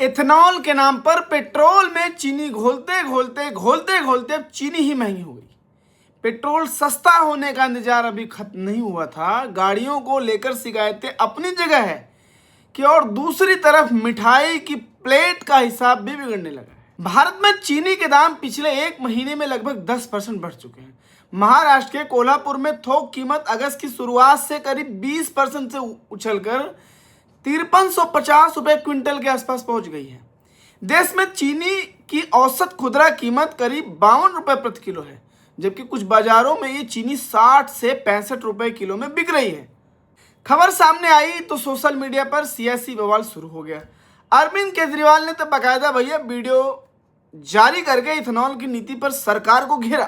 Ethanol के नाम पर पेट्रोल में चीनी घोलते घोलते अब चीनी ही महंगी हो गई। पेट्रोल सस्ता होने का इंतजार अभी खत्म नहीं हुआ था। गाड़ियों को लेकर शिकायतें अपनी जगह है कि और दूसरी तरफ मिठाई की प्लेट का हिसाब भी बिगड़ने लगा है। भारत में चीनी के दाम पिछले एक महीने में लगभग 10% बढ़ चुके हैं। महाराष्ट्र के कोल्हापुर में थोक कीमत अगस्त की शुरुआत से करीब 20% से उछलकर 5350 रुपए क्विंटल के आसपास पहुंच गई है। देश में चीनी की औसत खुदरा कीमत करीब 52 रुपए प्रति किलो है, जबकि कुछ बाजारों में ये चीनी 60 से 65 रुपए किलो में बिक रही है। खबर सामने आई तो सोशल मीडिया पर सियासी बवाल शुरू हो गया। अरविंद केजरीवाल ने तो बाकायदा भैया वीडियो जारी करके इथेनॉल की नीति पर सरकार को घेरा।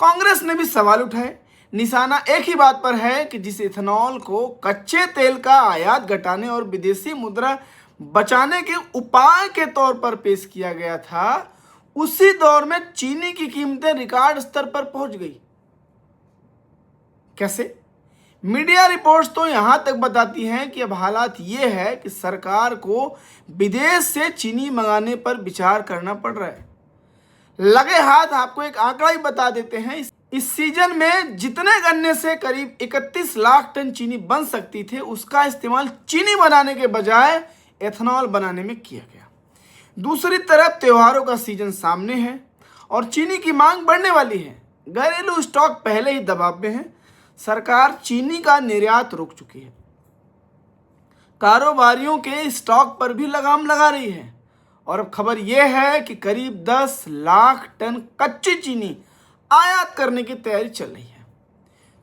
कांग्रेस ने भी सवाल उठाए। निशाना एक ही बात पर है कि जिस इथेनॉल को कच्चे तेल का आयात घटाने और विदेशी मुद्रा बचाने के उपाय के तौर पर पेश किया गया था, उसी दौर में चीनी की कीमतें रिकॉर्ड स्तर पर पहुंच गई। कैसे? मीडिया रिपोर्ट्स तो यहां तक बताती हैं कि अब हालात ये है कि सरकार को विदेश से चीनी मंगाने पर विचार करना पड़ रहा है। लगे हाथ आपको एक आंकड़ा ही बता देते हैं। इस सीजन में जितने गन्ने से करीब 31 लाख टन चीनी बन सकती थी, उसका इस्तेमाल चीनी बनाने के बजाय एथेनॉल बनाने में किया गया। दूसरी तरफ त्योहारों का सीजन सामने है और चीनी की मांग बढ़ने वाली है। घरेलू स्टॉक पहले ही दबाव में है। सरकार चीनी का निर्यात रोक चुकी है। कारोबारियों के स्टॉक पर भी लगाम लगा रही है और अब खबर यह है कि करीब 10 लाख टन कच्ची चीनी आयात करने की तैयारी चल रही है।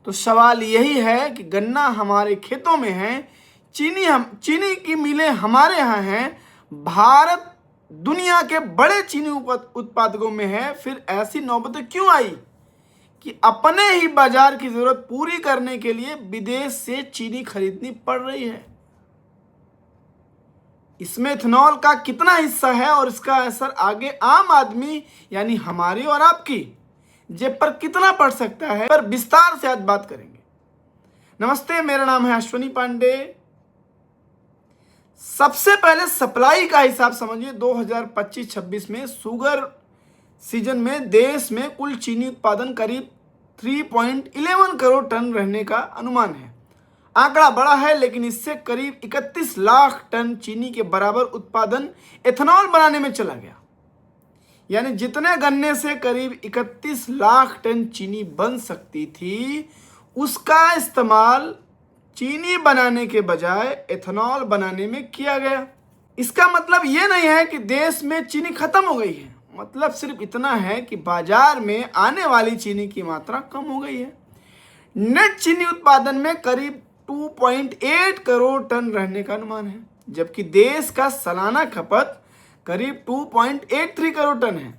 तो सवाल यही है कि गन्ना हमारे खेतों में है, चीनी की मिलें हमारे यहाँ हैं, भारत दुनिया के बड़े चीनी उत्पादकों में है, फिर ऐसी नौबत क्यों आई कि अपने ही बाजार की जरूरत पूरी करने के लिए विदेश से चीनी खरीदनी पड़ रही है। इसमें इथेनॉल का कितना हिस्सा है और इसका असर आगे आम आदमी यानी हमारी और आपकी जेब पर कितना पड़ सकता है, पर विस्तार से आज बात करेंगे। नमस्ते, मेरा नाम है अश्वनी पांडे। सबसे पहले सप्लाई का हिसाब समझिए। 2025-26 में शुगर सीजन में देश में कुल चीनी उत्पादन करीब 3.11 करोड़ टन रहने का अनुमान है। आंकड़ा बड़ा है, लेकिन इससे करीब 31 लाख टन चीनी के बराबर उत्पादन एथेनॉल बनाने में चला गया। यानी जितने गन्ने से करीब 31 लाख टन चीनी बन सकती थी, उसका इस्तेमाल चीनी बनाने के बजाय एथेनॉल बनाने में किया गया। इसका मतलब ये नहीं है कि देश में चीनी खत्म हो गई है। मतलब सिर्फ इतना है कि बाजार में आने वाली चीनी की मात्रा कम हो गई है। नेट चीनी उत्पादन में करीब 2.8 करोड़ टन रहने का अनुमान है, जबकि देश का सालाना खपत करीब 2.83 करोड़ टन है।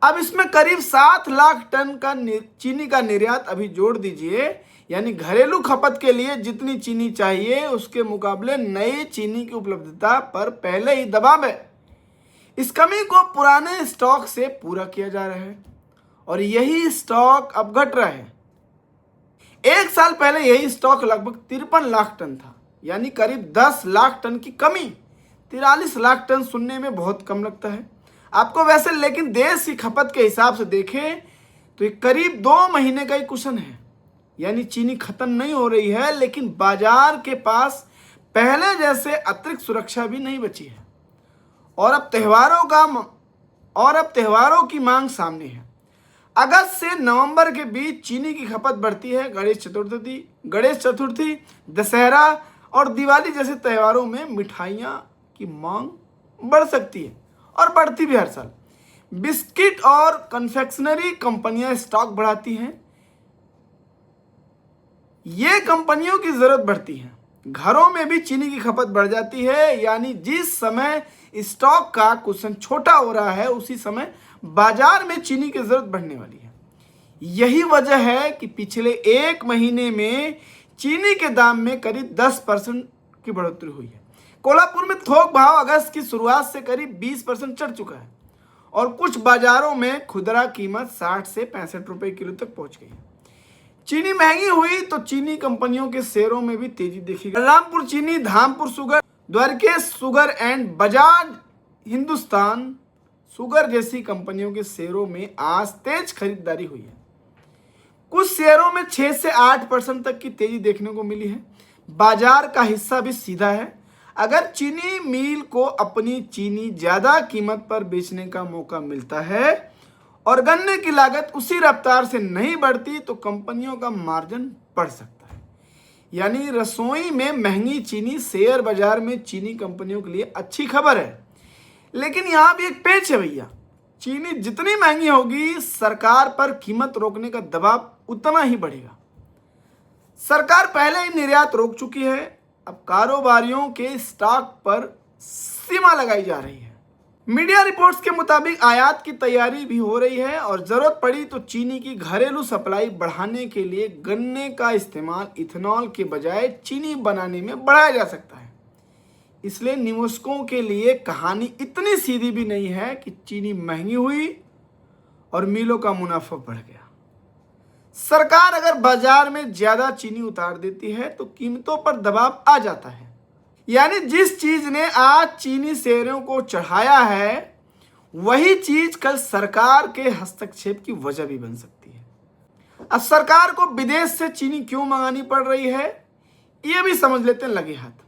अब इसमें करीब 7 लाख टन का चीनी का निर्यात अभी जोड़ दीजिए, यानी घरेलू खपत के लिए जितनी चीनी चाहिए उसके मुकाबले नई चीनी की उपलब्धता पर पहले ही दबाव है। इस कमी को पुराने स्टॉक से पूरा किया जा रहा है और यही स्टॉक अब घट रहा है। एक साल पहले यही स्टॉक लगभग 53 लाख टन था, यानी करीब 10 लाख टन की कमी। 43 लाख टन सुनने में बहुत कम लगता है आपको वैसे, लेकिन देश की खपत के हिसाब से देखें तो ये करीब 2 महीने का ही कुशन है। यानी चीनी खत्म नहीं हो रही है, लेकिन बाजार के पास पहले जैसे अतिरिक्त सुरक्षा भी नहीं बची है। और अब त्योहारों की मांग सामने है। अगस्त से नवंबर के बीच चीनी की खपत बढ़ती है। गणेश चतुर्थी, दशहरा और दिवाली जैसे त्योहारों में मिठाइयाँ की मांग बढ़ सकती है और बढ़ती भी हर साल। बिस्किट और कन्फेक्शनरी कंपनियां स्टॉक बढ़ाती हैं। ये कंपनियों की जरूरत बढ़ती है। घरों में भी चीनी की खपत बढ़ जाती है। यानी जिस समय स्टॉक का कुशन छोटा हो रहा है, उसी समय बाजार में चीनी की जरूरत बढ़ने वाली है। यही वजह है कि पिछले एक महीने में चीनी के दाम में करीब 10% की बढ़ोतरी हुई है। कोल्हापुर में थोक भाव अगस्त की शुरुआत से करीब 20% चढ़ चुका है और कुछ बाजारों में खुदरा कीमत 60 से 65 रुपए किलो तक पहुंच गई है। चीनी महंगी हुई तो चीनी कंपनियों के शेयरों में भी तेजी देखी गई। बलरामपुर चीनी, Dhampur sugar, Dwarkesh sugar and Bajaj Hindustan sugar जैसी कंपनियों के शेयरों में आज तेज खरीदारी हुई है। कुछ शेयरों में 6 से 8% तक की तेजी देखने को मिली है। बाजार का हिस्सा भी सीधा है। अगर चीनी मिल को अपनी चीनी ज्यादा कीमत पर बेचने का मौका मिलता है और गन्ने की लागत उसी रफ्तार से नहीं बढ़ती तो कंपनियों का मार्जिन बढ़ सकता है। यानी रसोई में महंगी चीनी शेयर बाजार में चीनी कंपनियों के लिए अच्छी खबर है। लेकिन यहाँ भी एक पेच है भैया, चीनी जितनी महंगी होगी सरकार पर कीमत रोकने का दबाव उतना ही बढ़ेगा। सरकार पहले ही निर्यात रोक चुकी है, अब कारोबारियों के स्टॉक पर सीमा लगाई जा रही है। मीडिया रिपोर्ट्स के मुताबिक आयात की तैयारी भी हो रही है और जरूरत पड़ी तो चीनी की घरेलू सप्लाई बढ़ाने के लिए गन्ने का इस्तेमाल इथेनॉल के बजाय चीनी बनाने में बढ़ाया जा सकता है। इसलिए निवेशकों के लिए कहानी इतनी सीधी भी नहीं है कि चीनी महंगी हुई और मिलों का मुनाफा बढ़ गया। सरकार अगर बाजार में ज्यादा चीनी उतार देती है तो कीमतों पर दबाव आ जाता है। यानी जिस चीज ने आज चीनी शेयरों को चढ़ाया है वही चीज कल सरकार के हस्तक्षेप की वजह भी बन सकती है। अब सरकार को विदेश से चीनी क्यों मंगानी पड़ रही है ये भी समझ लेते हैं लगे हाथ।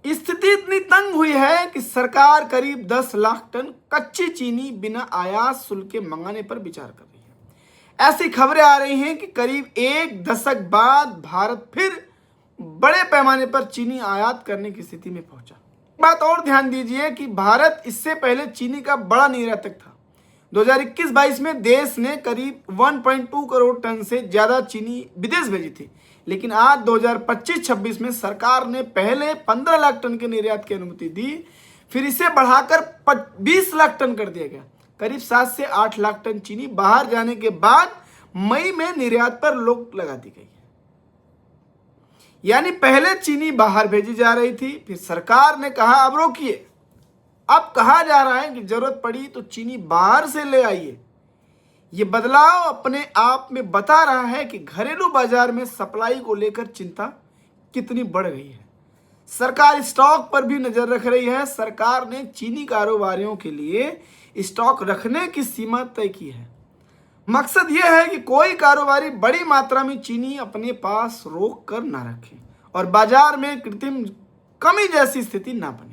स्थिति इतनी तंग हुई है कि सरकार करीब 10 लाख टन कच्ची चीनी बिना आयात शुल्क के मंगाने पर विचार कर रही है। ऐसी खबरें आ रही हैं कि करीब 1 दशक बाद भारत फिर बड़े पैमाने पर चीनी आयात करने की स्थिति में पहुंचा। बात और ध्यान दीजिए कि भारत इससे पहले चीनी का बड़ा निर्यातक था। 2021-22 में देश ने करीब 1.2 करोड़ टन से ज्यादा चीनी विदेश भेजी थी, लेकिन आज 2025-26 में सरकार ने पहले 15 लाख टन के निर्यात की अनुमति दी, फिर इसे बढ़ाकर 20 लाख टन कर दिया गया। करीब 7 से 8 लाख टन चीनी बाहर जाने के बाद मई में निर्यात पर रोक लगा दी गई। यानी पहले चीनी बाहर भेजी जा रही थी, फिर सरकार ने कहा अब रोकिए। अब कहा जा रहा है कि जरूरत पड़ी तो चीनी बाहर से ले आइए। ये बदलाव अपने आप में बता रहा है कि घरेलू बाजार में सप्लाई को लेकर चिंता कितनी बढ़ गई है। सरकार स्टॉक पर भी नजर रख रही है। सरकार ने चीनी कारोबारियों के लिए स्टॉक रखने की सीमा तय की है। मकसद यह है कि कोई कारोबारी बड़ी मात्रा में चीनी अपने पास रोक कर ना रखे और बाजार में कृत्रिम कमी जैसी स्थिति ना बने।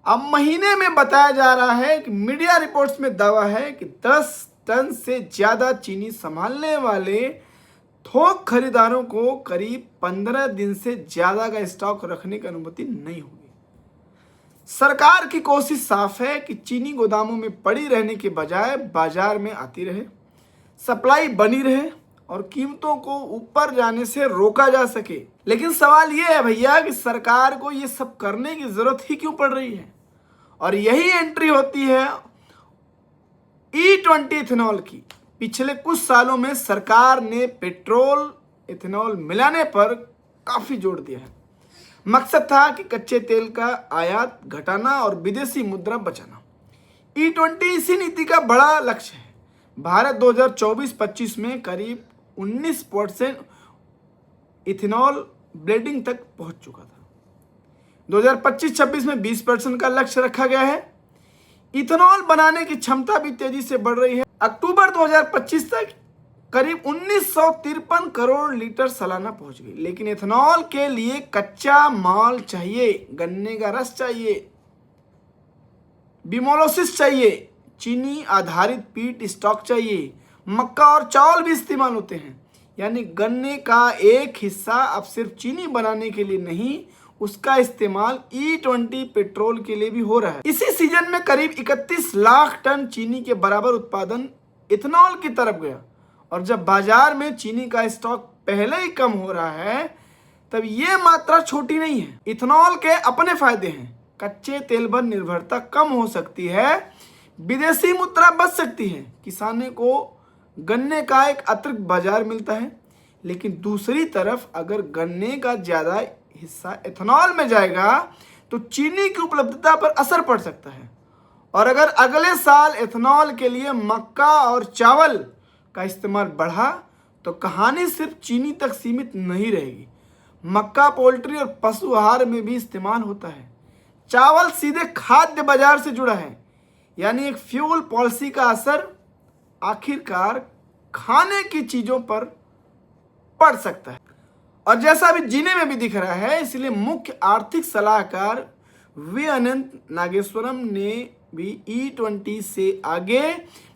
अब महीने में बताया जा रहा है कि मीडिया रिपोर्ट्स में दावा है कि 10 टन से ज्यादा चीनी संभालने वाले थोक खरीदारों को करीब 15 दिन से ज्यादा का स्टॉक रखने की अनुमति नहीं होगी। सरकार की कोशिश साफ है कि चीनी गोदामों में पड़ी रहने के बजाय बाजार में आती रहे, सप्लाई बनी रहे और कीमतों को ऊपर जाने से रोका जा सके। लेकिन सवाल यह है भैया कि सरकार को ये सब करने की जरूरत ही क्यों पड़ रही है। और यही एंट्री होती है E20 इथेनॉल की। पिछले कुछ सालों में सरकार ने पेट्रोल इथेनॉल मिलाने पर काफी जोर दिया है। मकसद था कि कच्चे तेल का आयात घटाना और विदेशी मुद्रा बचाना। E20 इसी नीति का बड़ा लक्ष्य है। भारत 2024-25 में करीब 19% इथेनॉल ब्लेंडिंग तक पहुंच चुका था। 2025-26 में 20% का लक्ष्य रखा गया है। इथेनॉल बनाने की क्षमता भी तेजी से बढ़ रही है। अक्टूबर 2025 तक करीब 1953 करोड़ लीटर सालाना पहुंच गई। लेकिन इथेनॉल के लिए कच्चा माल चाहिए, गन्ने का रस चाहिए, बिमोलोसिस चाहिए, चीनी आधारित पीट स्टॉक चाहिए, मक्का और चावल भी इस्तेमाल होते हैं। यानी गन्ने का एक हिस्सा अब सिर्फ चीनी बनाने के लिए नहीं, उसका इस्तेमाल E20 पेट्रोल के लिए भी हो रहा है। इसी सीजन में करीब 31 लाख टन चीनी के बराबर उत्पादन इथेनॉल की तरफ गया। और जब बाजार में चीनी का स्टॉक पहले ही कम हो रहा है तब ये मात्रा छोटी नहीं है। इथेनॉल के अपने फायदे हैं। कच्चे तेल पर निर्भरता कम हो सकती है, विदेशी मुद्रा बच सकती है, किसानों को गन्ने का एक अतिरिक्त बाजार मिलता है। लेकिन दूसरी तरफ अगर गन्ने का ज्यादा हिस्सा इथेनॉल में जाएगा तो चीनी की उपलब्धता पर असर पड़ सकता है। और अगर अगले साल इथेनॉल के लिए मक्का और चावल का इस्तेमाल बढ़ा तो कहानी सिर्फ चीनी तक सीमित नहीं रहेगी। मक्का, पोल्ट्री और पशु आहार में भी इस्तेमाल होता है। चावल सीधे खाद्य बाजार से जुड़ा है, यानी एक फ्यूल पॉलिसी का असर आखिरकार खाने की चीजों पर पड़ सकता है। और जैसा अभी जीने में भी दिख रहा है, इसलिए मुख्य आर्थिक सलाहकार वी अनंत नागेश्वरम ने भी E20 से आगे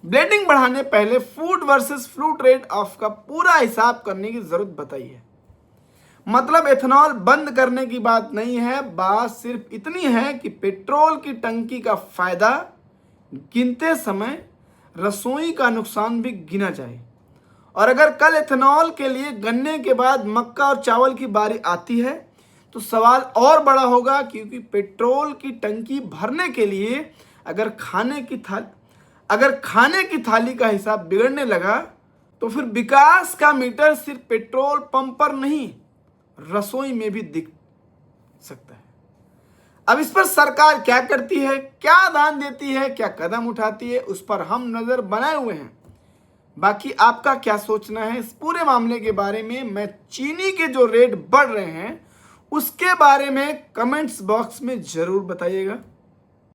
ब्लेंडिंग बढ़ाने पहले food versus flu trade off का पूरा हिसाब करने की जरूरत बताई है। मतलब एथेनॉल बंद करने की बात नहीं है, बात सिर्फ इतनी है कि पेट्रोल की टंकी का फायदा गिनते समय रसोई का नुकसान भी गिना जाए। और अगर कल एथेनॉल के लिए गन्ने के बाद मक्का और चावल की बारी आती है तो सवाल और बड़ा होगा, क्योंकि पेट्रोल की टंकी भरने के लिए अगर खाने की थाली का हिसाब बिगड़ने लगा तो फिर विकास का मीटर सिर्फ पेट्रोल पंप पर नहीं, रसोई में भी दिख सकता है। अब इस पर सरकार क्या करती है, क्या दान देती है, क्या कदम उठाती है, उस पर हम नजर बनाए हुए हैं। बाकी आपका क्या सोचना है इस पूरे मामले के बारे में? मैं चीनी के जो रेट बढ़ रहे हैं उसके बारे में कमेंट्स बॉक्स में जरूर बताइएगा।